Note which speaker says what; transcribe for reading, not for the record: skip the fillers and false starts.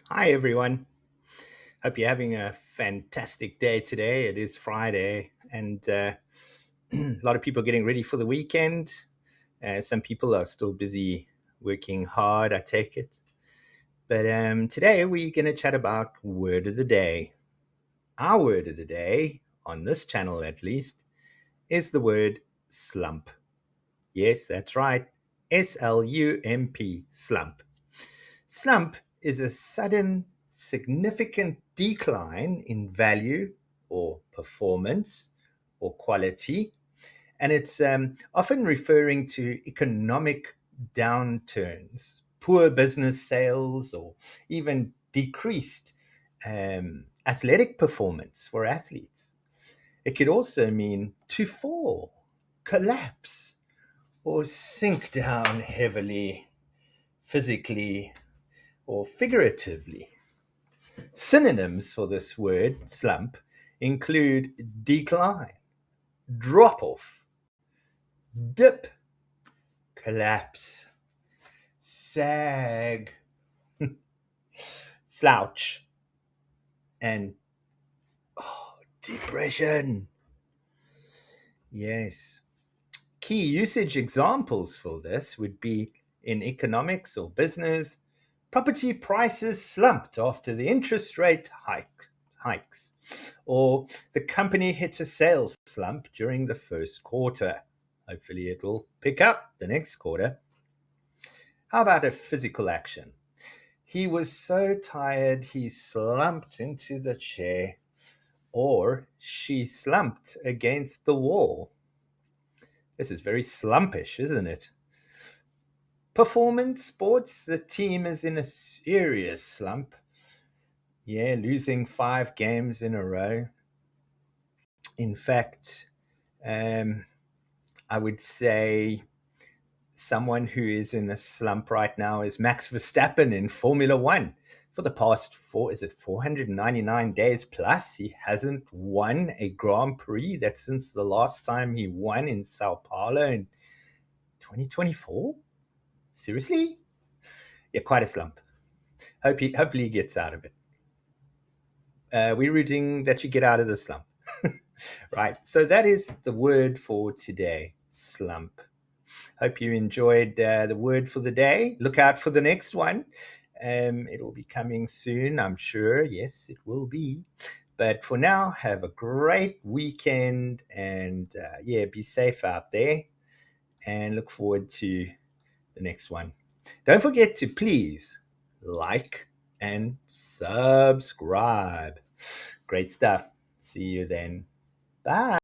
Speaker 1: Hi, everyone. Hope you're having a fantastic day today. It is Friday, and a lot of people are getting ready for the weekend. Some people are still busy working hard, I take it. But today we're going to chat about word of the day. Our word of the day, on this channel at least, is the word slump. Yes, that's right. SLUMP, slump. Slump is a sudden, significant decline in value or performance or quality, and it's often referring to economic downturns, poor business sales, or even decreased athletic performance for athletes. It could also mean to fall, collapse, or sink down heavily, physically or figuratively. Synonyms for this word, slump, include decline, drop off, dip, collapse, sag, slouch, and depression. Yes. Key usage examples for this would be in economics or business. Property prices slumped after the interest rate hikes, or the company hit a sales slump during the first quarter. Hopefully, it will pick up the next quarter. How about a physical action? He was so tired he slumped into the chair, or she slumped against the wall. This is very slumpish, isn't it? Performance sports, the team is in a serious slump. Yeah, losing 5 games in a row. In fact, um, I would say someone who is in a slump right now is Max Verstappen in Formula One. For the past 499 days plus, he hasn't won a Grand Prix. That's since the last time he won in Sao Paulo in 2024. Seriously? Yeah, quite a slump. Hopefully he gets out of it. We're rooting that you get out of the slump. Right. So that is the word for today, slump. Hope you enjoyed the word for the day. Look out for the next one. It will be coming soon, I'm sure. Yes, it will be. But for now, have a great weekend and yeah, be safe out there and look forward to the next one. Don't forget to please like and subscribe. Great stuff. See you then. Bye.